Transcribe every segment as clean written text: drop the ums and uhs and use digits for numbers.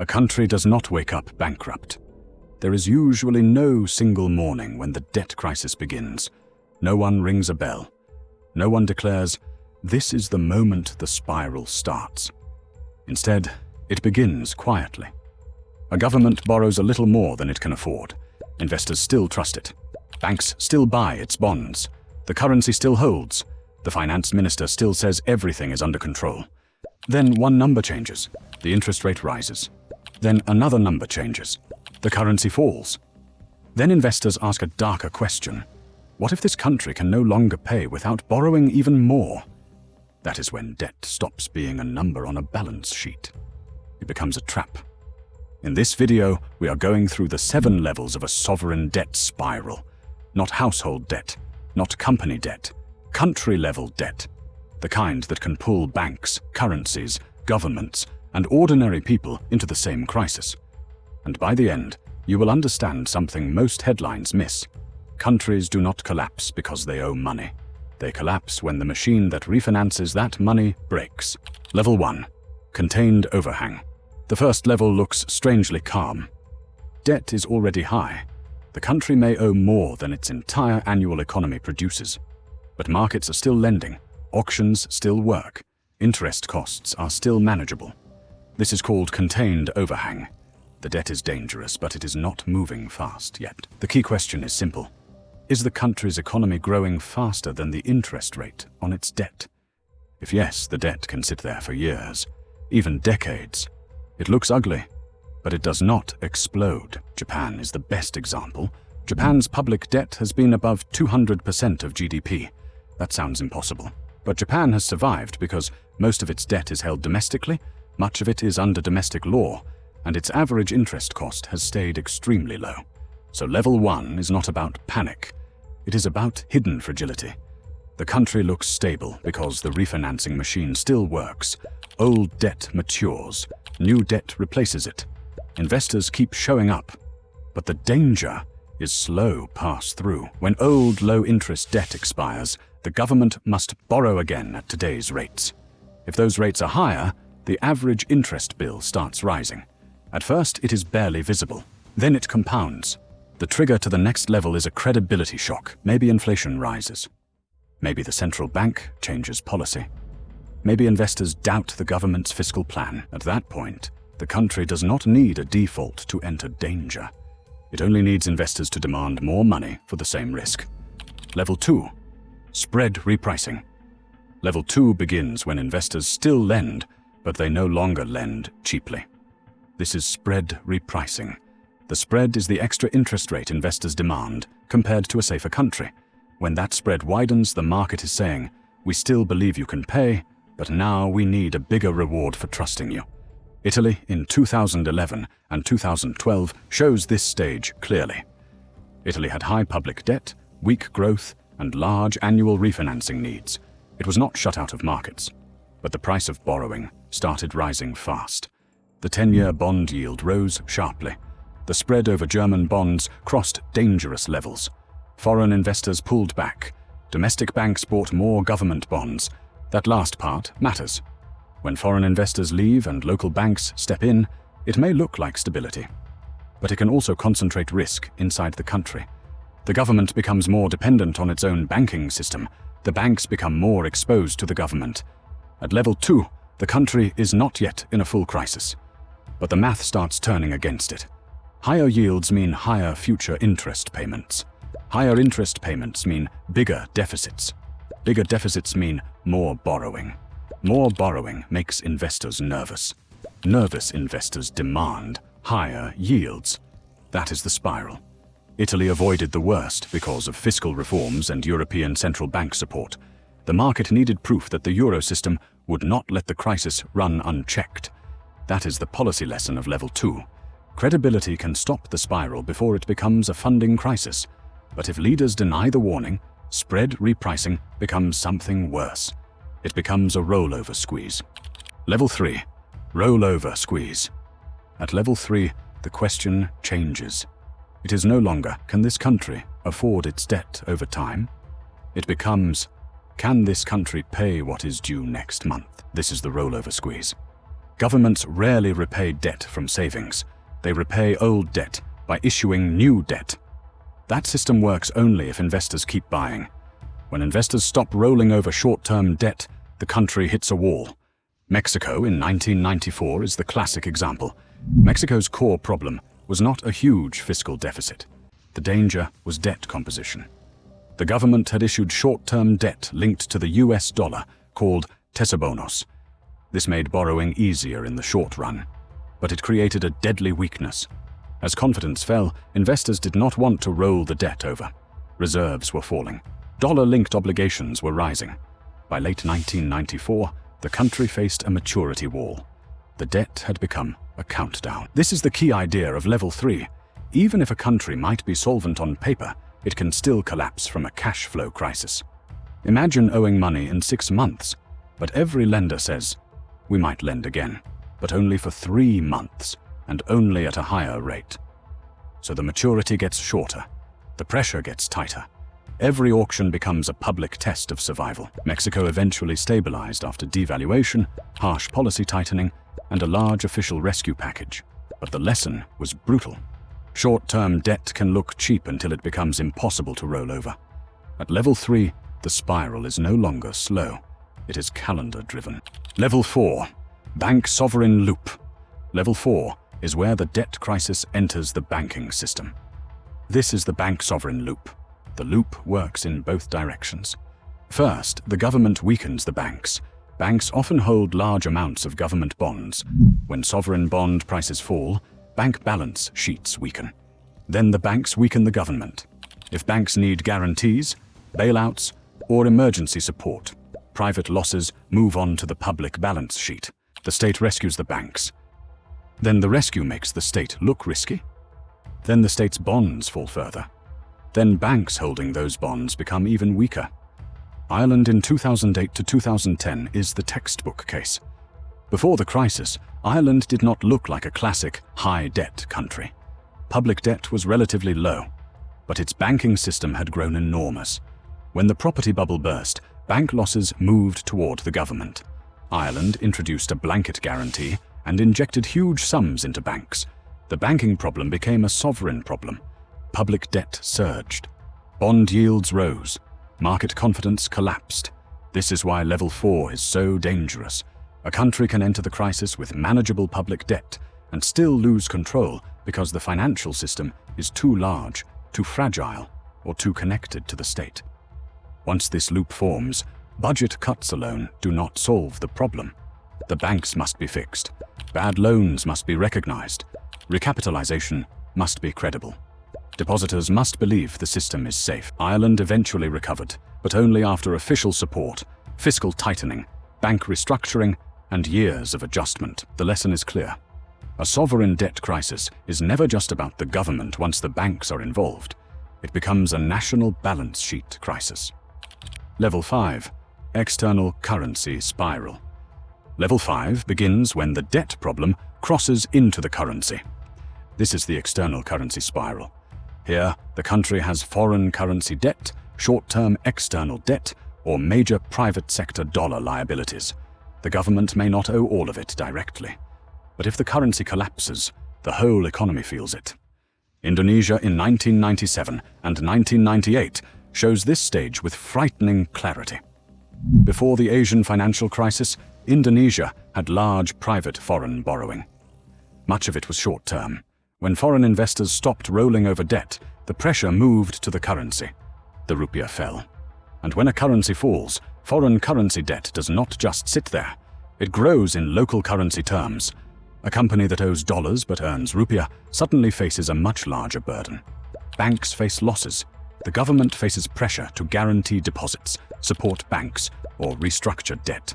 A country does not wake up bankrupt. There is usually no single morning when the debt crisis begins. No one rings a bell. No one declares, "This is the moment the spiral starts." Instead, it begins quietly. A government borrows a little more than it can afford. Investors still trust it. Banks still buy its bonds. The currency still holds. The finance minister still says everything is under control. Then one number changes. The interest rate rises. Then another number changes. The currency falls. Then investors ask a darker question. What if this country can no longer pay without borrowing even more? That is when debt stops being a number on a balance sheet. It becomes a trap. In this video, we are going through the 7 levels of a sovereign debt spiral. Not household debt, not company debt, country-level debt. The kind that can pull banks, currencies, governments, and ordinary people into the same crisis. And by the end, you will understand something most headlines miss. Countries do not collapse because they owe money. They collapse when the machine that refinances that money breaks. Level 1. Contained overhang. The first level looks strangely calm. Debt is already high. The country may owe more than its entire annual economy produces. But markets are still lending. Auctions still work. Interest costs are still manageable. This is called contained overhang. The debt is dangerous, but it is not moving fast yet. The key question is simple. Is the country's economy growing faster than the interest rate on its debt? If yes, the debt can sit there for years, even decades. It looks ugly, but it does not explode. Japan is the best example. Japan's public debt has been above 200% of GDP. That sounds impossible. But Japan has survived because most of its debt is held domestically, much of it is under domestic law, and its average interest cost has stayed extremely low. So level 1 is not about panic. It is about hidden fragility. The country looks stable because the refinancing machine still works. Old debt matures. New debt replaces it. Investors keep showing up. But the danger is slow pass-through. When old low-interest debt expires, the government must borrow again at today's rates. If those rates are higher, the average interest bill starts rising. At first, it is barely visible. Then it compounds. The trigger to the next level is a credibility shock. Maybe inflation rises. Maybe the central bank changes policy. Maybe investors doubt the government's fiscal plan. At that point, the country does not need a default to enter danger. It only needs investors to demand more money for the same risk. Level 2. Spread repricing. Level 2 begins when investors still lend, but they no longer lend cheaply. This is spread repricing. The spread is the extra interest rate investors demand compared to a safer country. When that spread widens, the market is saying, "We still believe you can pay, but now we need a bigger reward for trusting you." Italy in 2011 and 2012 shows this stage clearly. Italy had high public debt, weak growth, and large annual refinancing needs. It was not shut out of markets, but the price of borrowing started rising fast. The 10-year bond yield rose sharply. The spread over German bonds crossed dangerous levels. Foreign investors pulled back. Domestic banks bought more government bonds. That last part matters. When foreign investors leave and local banks step in, it may look like stability. But it can also concentrate risk inside the country. The government becomes more dependent on its own banking system. The banks become more exposed to the government. At level 2, the country is not yet in a full crisis. But the math starts turning against it. Higher yields mean higher future interest payments. Higher interest payments mean bigger deficits. Bigger deficits mean more borrowing. More borrowing makes investors nervous. Nervous investors demand higher yields. That is the spiral. Italy avoided the worst because of fiscal reforms and European Central Bank support. The market needed proof that the euro system would not let the crisis run unchecked. That is the policy lesson of level 2. Credibility can stop the spiral before it becomes a funding crisis. But if leaders deny the warning, spread repricing becomes something worse. It becomes a rollover squeeze. Level 3. Rollover squeeze. At level 3, the question changes. It is no longer, can this country afford its debt over time? It becomes, can this country pay what is due next month? This is the rollover squeeze. Governments rarely repay debt from savings. They repay old debt by issuing new debt. That system works only if investors keep buying. When investors stop rolling over short-term debt, the country hits a wall. Mexico in 1994 is the classic example. Mexico's core problem was not a huge fiscal deficit. The danger was debt composition. The government had issued short-term debt linked to the US dollar called tesobonos. This made borrowing easier in the short run, but it created a deadly weakness. As confidence fell, investors did not want to roll the debt over. Reserves were falling. Dollar-linked obligations were rising. By late 1994, the country faced a maturity wall. The debt had become a countdown. This is the key idea of level 3. Even if a country might be solvent on paper, it can still collapse from a cash flow crisis. Imagine owing money in 6 months, but every lender says, "We might lend again, but only for 3 months, and only at a higher rate." So the maturity gets shorter, the pressure gets tighter. Every auction becomes a public test of survival. Mexico eventually stabilized after devaluation, harsh policy tightening, and a large official rescue package. But the lesson was brutal. Short-term debt can look cheap until it becomes impossible to roll over. At level 3, the spiral is no longer slow. It is calendar-driven. Level 4. Bank sovereign loop. Level 4 is where the debt crisis enters the banking system. This is the bank sovereign loop. The loop works in both directions. First, the government weakens the banks. Banks often hold large amounts of government bonds. When sovereign bond prices fall, bank balance sheets weaken. Then the banks weaken the government. If banks need guarantees, bailouts, or emergency support, private losses move on to the public balance sheet. The state rescues the banks. Then the rescue makes the state look risky. Then the state's bonds fall further. Then banks holding those bonds become even weaker. Ireland in 2008 to 2010 is the textbook case. Before the crisis, Ireland did not look like a classic high-debt country. Public debt was relatively low, but its banking system had grown enormous. When the property bubble burst, bank losses moved toward the government. Ireland introduced a blanket guarantee and injected huge sums into banks. The banking problem became a sovereign problem. Public debt surged. Bond yields rose. Market confidence collapsed. This is why level 4 is so dangerous. A country can enter the crisis with manageable public debt and still lose control because the financial system is too large, too fragile, or too connected to the state. Once this loop forms, budget cuts alone do not solve the problem. The banks must be fixed. Bad loans must be recognized. Recapitalization must be credible. Depositors must believe the system is safe. Ireland eventually recovered, but only after official support, fiscal tightening, bank restructuring, and years of adjustment. The lesson is clear. A sovereign debt crisis is never just about the government once the banks are involved. It becomes a national balance sheet crisis. Level 5. External currency spiral. Level 5 begins when the debt problem crosses into the currency. This is the external currency spiral. Here, the country has foreign currency debt, short-term external debt, or major private sector dollar liabilities. The government may not owe all of it directly, but if the currency collapses, the whole economy feels it. Indonesia in 1997 and 1998 shows this stage with frightening clarity. Before the Asian financial crisis, Indonesia had large private foreign borrowing. Much of it was short-term. When foreign investors stopped rolling over debt, the pressure moved to the currency. The rupiah fell. And when a currency falls, foreign currency debt does not just sit there. It grows in local currency terms. A company that owes dollars but earns rupiah suddenly faces a much larger burden. Banks face losses. The government faces pressure to guarantee deposits, support banks, or restructure debt.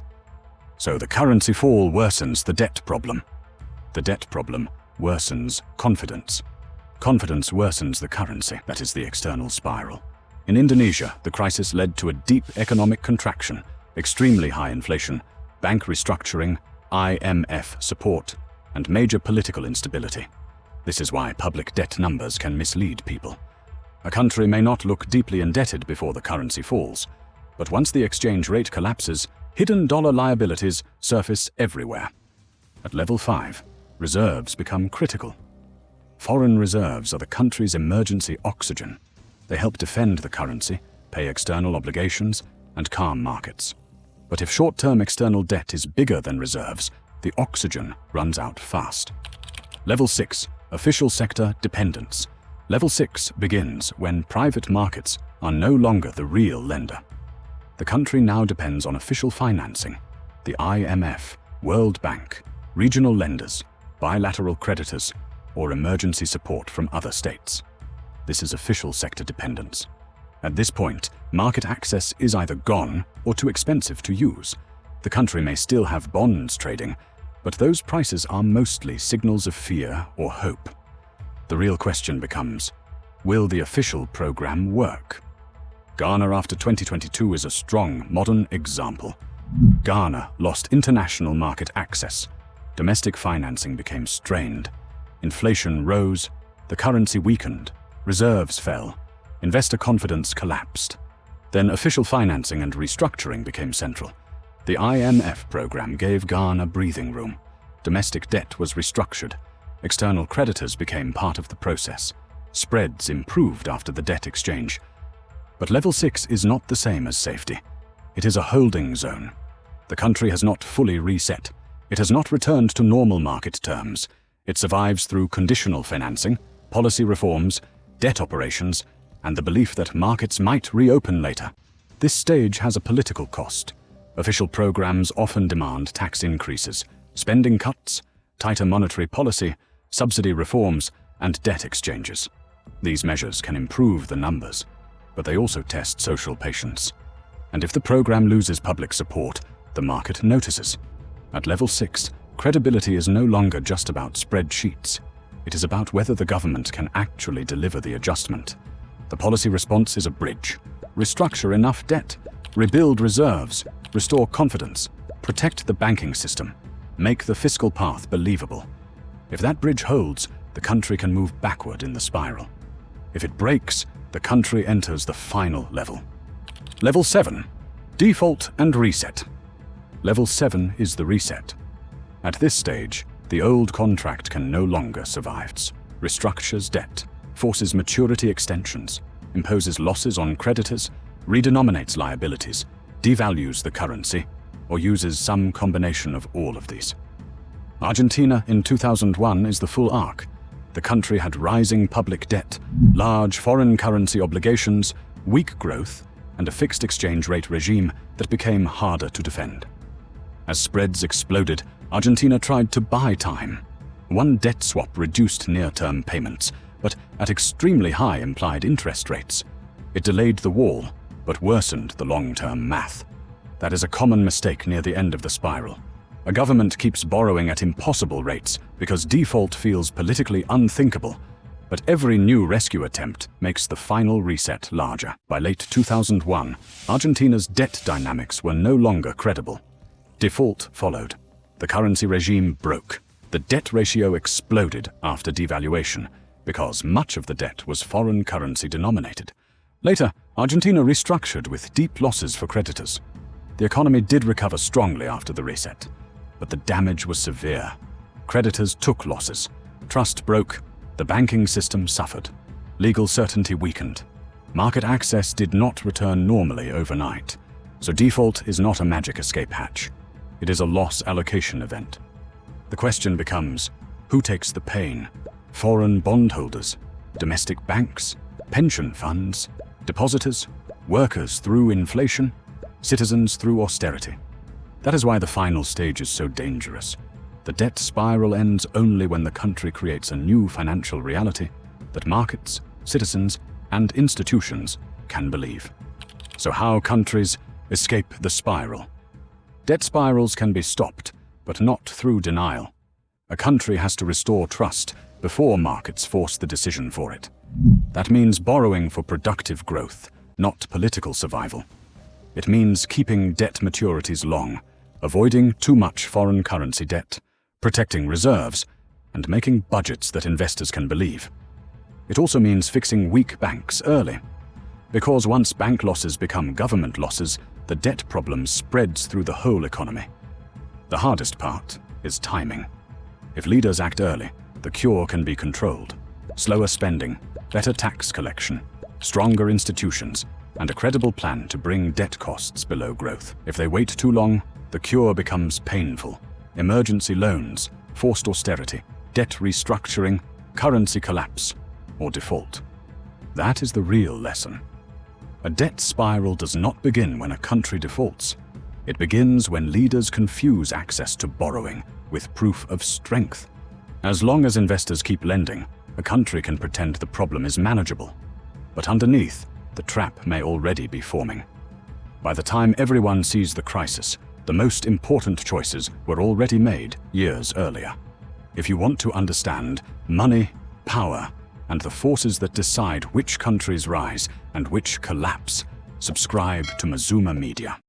So the currency fall worsens the debt problem. The debt problem worsens confidence. Confidence worsens the currency. That is the external spiral. In Indonesia, the crisis led to a deep economic contraction, extremely high inflation, bank restructuring, IMF support, and major political instability. This is why public debt numbers can mislead people. A country may not look deeply indebted before the currency falls, but once the exchange rate collapses, hidden dollar liabilities surface everywhere. At level 5, reserves become critical. Foreign reserves are the country's emergency oxygen. They help defend the currency, pay external obligations, and calm markets. But if short-term external debt is bigger than reserves, the oxygen runs out fast. Level 6, official sector dependence. Level 6 begins when private markets are no longer the real lender. The country now depends on official financing, the IMF, World Bank, regional lenders, bilateral creditors, or emergency support from other states. This is official sector dependence. At this point, market access is either gone or too expensive to use. The country may still have bonds trading, but those prices are mostly signals of fear or hope. The real question becomes, will the official program work? Ghana after 2022 is a strong, modern example. Ghana lost international market access. Domestic financing became strained. Inflation rose, the currency weakened, reserves fell, investor confidence collapsed. Then official financing and restructuring became central. The IMF program gave Ghana breathing room. Domestic debt was restructured. External creditors became part of the process. Spreads improved after the debt exchange. But level 6 is not the same as safety. It is a holding zone. The country has not fully reset. It has not returned to normal market terms. It survives through conditional financing, policy reforms, debt operations, and the belief that markets might reopen later. This stage has a political cost. Official programs often demand tax increases, spending cuts, tighter monetary policy, subsidy reforms, and debt exchanges. These measures can improve the numbers, but they also test social patience. And if the program loses public support, the market notices. At level 6, credibility is no longer just about spreadsheets. It is about whether the government can actually deliver the adjustment. The policy response is a bridge. Restructure enough debt, rebuild reserves, restore confidence, protect the banking system, make the fiscal path believable. If that bridge holds, the country can move backward in the spiral. If it breaks, the country enters the final level. Level 7, default and reset. Level 7 is the reset. At this stage, the old contract can no longer survive. Restructures debt, forces maturity extensions, imposes losses on creditors, redenominates liabilities, devalues the currency, or uses some combination of all of these. Argentina in 2001 is the full arc. The country had rising public debt, large foreign currency obligations, weak growth, and a fixed exchange rate regime that became harder to defend. As spreads exploded, Argentina tried to buy time. One debt swap reduced near-term payments, but at extremely high implied interest rates. It delayed the wall, but worsened the long-term math. That is a common mistake near the end of the spiral. A government keeps borrowing at impossible rates because default feels politically unthinkable, but every new rescue attempt makes the final reset larger. By late 2001, Argentina's debt dynamics were no longer credible. Default followed. The currency regime broke. The debt ratio exploded after devaluation because much of the debt was foreign currency denominated. Later, Argentina restructured with deep losses for creditors. The economy did recover strongly after the reset, but the damage was severe. Creditors took losses. Trust broke. The banking system suffered. Legal certainty weakened. Market access did not return normally overnight. So default is not a magic escape hatch. It is a loss allocation event. The question becomes, who takes the pain? Foreign bondholders, domestic banks, pension funds, depositors, workers through inflation, citizens through austerity. That is why the final stage is so dangerous. The debt spiral ends only when the country creates a new financial reality that markets, citizens, and institutions can believe. So how countries escape the spiral? Debt spirals can be stopped, but not through denial. A country has to restore trust before markets force the decision for it. That means borrowing for productive growth, not political survival. It means keeping debt maturities long, avoiding too much foreign currency debt, protecting reserves, and making budgets that investors can believe. It also means fixing weak banks early. Because once bank losses become government losses, the debt problem spreads through the whole economy. The hardest part is timing. If leaders act early, the cure can be controlled. Slower spending, better tax collection, stronger institutions, and a credible plan to bring debt costs below growth. If they wait too long, the cure becomes painful. Emergency loans, forced austerity, debt restructuring, currency collapse, or default. That is the real lesson. A debt spiral does not begin when a country defaults. It begins when leaders confuse access to borrowing with proof of strength. As long as investors keep lending, a country can pretend the problem is manageable. But underneath, the trap may already be forming. By the time everyone sees the crisis, the most important choices were already made years earlier. If you want to understand money, power, and the forces that decide which countries rise and which collapse, subscribe to Mazuma Media.